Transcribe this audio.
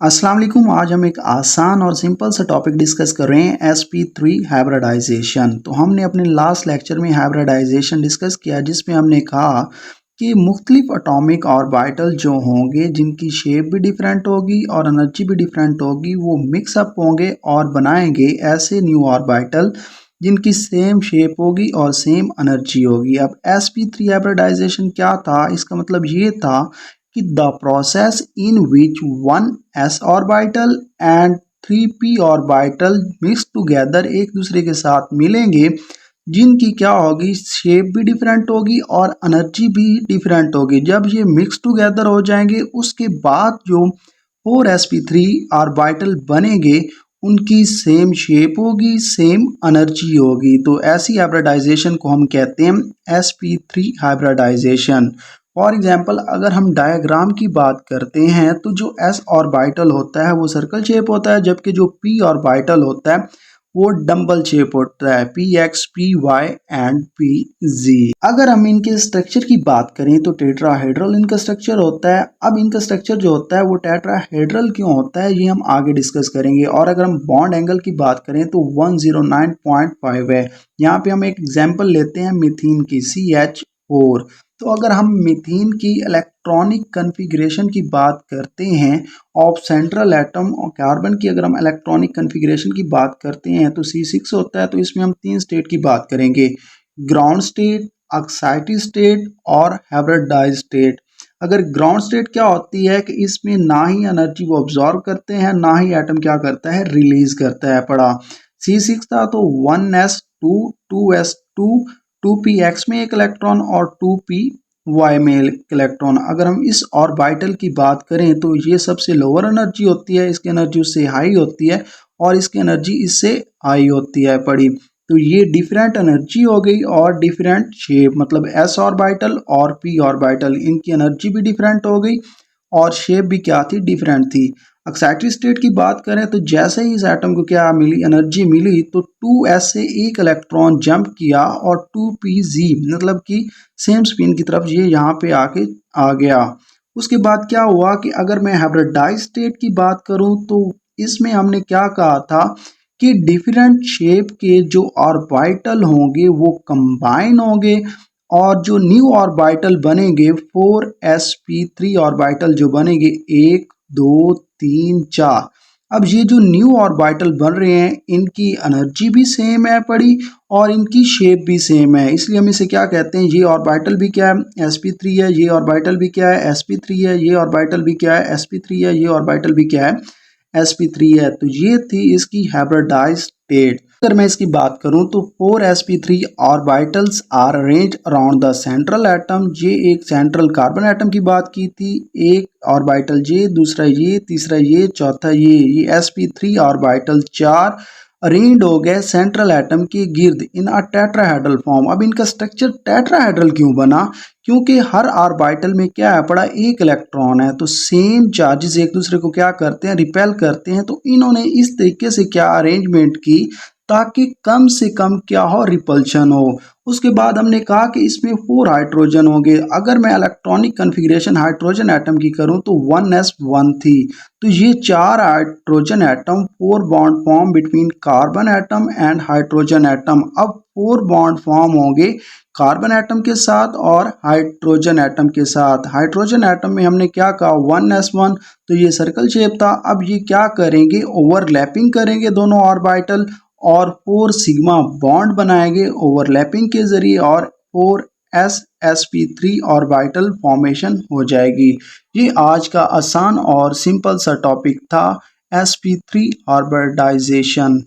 अस्सलाम वालेकुम। आज हम एक आसान और सिंपल सा टॉपिक डिस्कस कर रहे हैं sp3 हाइब्रिडाइजेशन। तो हमने अपने लास्ट लेक्चर में हाइब्रिडाइजेशन डिस्कस किया जिसमें हमने कहा कि मुख्तलिफ एटॉमिक ऑर्बिटल जो होंगे जिनकी शेप भी डिफरेंट होगी और एनर्जी भी डिफरेंट होगी वो मिक्सअप होंगे और बनाएंगे ऐसे न्यू ऑर्बिटल जिनकी सेम शेप होगी और सेम एनर्जी होगी। अब sp3 हाइब्रिडाइजेशन क्या था, इसका मतलब ये था कि the process in which one s orbital and 3p orbital mix together एक दूसरे के साथ मिलेंगे जिनकी क्या होगी, शेप भी डिफरेंट होगी और एनर्जी भी डिफरेंट होगी। जब ये मिक्स टुगेदर हो जाएंगे उसके बाद जो 4sp3 ऑर्बिटल बनेंगे उनकी सेम शेप होगी, सेम एनर्जी होगी। तो ऐसी हाइब्रिडाइजेशन को हम कहते हैं sp3 हाइब्रिडाइजेशन। फॉर एग्जाम्पल अगर हम डायग्राम की बात करते हैं तो जो s ऑर्बिटल होता है वो सर्कल शेप होता है, जबकि जो p ऑर्बिटल होता है वो डंबल शेप होता है, px, py एंड pz। अगर हम इनके स्ट्रक्चर की बात करें तो टेट्राहेड्रल इनका स्ट्रक्चर होता है। अब इनका स्ट्रक्चर जो होता है वो टेट्राहेड्रल क्यों होता है ये हम आगे डिस्कस करेंगे। और अगर हम बॉन्ड एंगल की बात करें तो 109.5 है। यहाँ पे हम एक एग्जाम्पल लेते हैं मीथेन की, CH4। तो अगर हम मीथेन की इलेक्ट्रॉनिक कन्फिग्रेशन की बात करते हैं ऑफ सेंट्रल एटम और कार्बन की अगर हम इलेक्ट्रॉनिक कन्फिग्रेशन की बात करते हैं तो C6 होता है। तो इसमें हम 3 स्टेट की बात करेंगे, ग्राउंड स्टेट, एक्साइटेड स्टेट और हाइब्रिडाइज्ड स्टेट। अगर ग्राउंड स्टेट क्या होती है कि इसमें ना ही एनर्जी वो ऑब्जॉर्व करते हैं ना ही एटम क्या करता है, रिलीज करता है। पढ़ा C6 था तो 1s2 2s2 2px में एक इलेक्ट्रॉन और 2py में एक इलेक्ट्रॉन। अगर हम इस ऑर्बिटल की बात करें तो ये सबसे लोअर एनर्जी होती है, इसकी एनर्जी उससे हाई होती है और इसकी एनर्जी इससे हाई होती है। पड़ी तो ये डिफरेंट एनर्जी हो गई और डिफरेंट शेप, मतलब s ऑर्बिटल और p ऑर्बिटल इनकी एनर्जी भी डिफरेंट हो गई और शेप भी क्या थी, डिफरेंट थी। एक्साइटेड स्टेट की बात करें तो जैसे ही इस एटम को क्या मिली, एनर्जी मिली, तो 2s से एक इलेक्ट्रॉन जंप किया और 2pz मतलब कि सेम स्पिन की तरफ ये यहाँ पे आके आ गया। उसके बाद क्या हुआ कि अगर मैं हाइब्रिडाइज्ड स्टेट की बात करूं तो इसमें हमने क्या कहा था कि डिफरेंट शेप के जो ऑर्बिटल होंगे वो कंबाइन होंगे और जो न्यू ऑर्बिटल बनेंगे 4sp3 ऑर्बिटल जो बनेंगे 1 2 3 4। अब ये जो न्यू ऑर्बिटल बन रहे हैं इनकी एनर्जी भी सेम है पड़ी और इनकी शेप भी सेम है, इसलिए हम इसे क्या कहते हैं, ये ऑर्बिटल भी क्या है, sp3 है, ये ऑर्बिटल भी क्या है, sp3 है, ये ऑर्बिटल भी क्या है, sp3 है, ये ऑर्बिटल भी क्या है, sp3 है। तो ये थी इसकी हाइब्रिडाइज्ड स्टेट। अगर मैं इसकी बात करूं तो 4sp3 orbitals are arranged around the central atom. ये एक सेंट्रल कार्बन एटम की बात की थी, एक ऑर्बिटल ये, दूसरा ये, तीसरा ये, चौथा ये sp3 ऑर्बिटल 4 अरेंज्ड हो गए सेंट्रल एटम के गिर्द इन अ टेट्राहेड्रल फॉर्म। अब इनका स्ट्रक्चर टेट्राहेड्रल क्यों बना, क्योंकि हर ऑर्बिटल में क्या है पड़ा, एक इलेक्ट्रॉन है। तो सेम चार्जेस एक दूसरे को क्या करते हैं, रिपेल करते हैं। तो इन्होंने इस तरीके से क्या अरेंजमेंट की ताकि कम से कम क्या हो, रिपल्शन हो। उसके बाद हमने कहा कि इसमें 4 हाइड्रोजन होंगे। अगर मैं इलेक्ट्रॉनिक कन्फिग्रेशन हाइड्रोजन एटम की करूं तो 1s1 थी। तो ये 4 hydrogen atom 4 bond form between carbon atom and hydrogen atom. अब 4 बॉन्ड फॉर्म होंगे कार्बन एटम के साथ और हाइड्रोजन एटम के साथ। हाइड्रोजन एटम में हमने क्या कहा, 1s1, तो ये सर्कल शेप था। अब ये क्या करेंगे, ओवरलैपिंग करेंगे दोनों ऑर्बिटल और 4 सिग्मा बॉन्ड बनाएंगे ओवरलैपिंग के जरिए और 4sp3 ऑर्बिटल फॉर्मेशन हो जाएगी। ये आज का आसान और सिंपल सा टॉपिक था sp3 ऑर्बिटाइजेशन।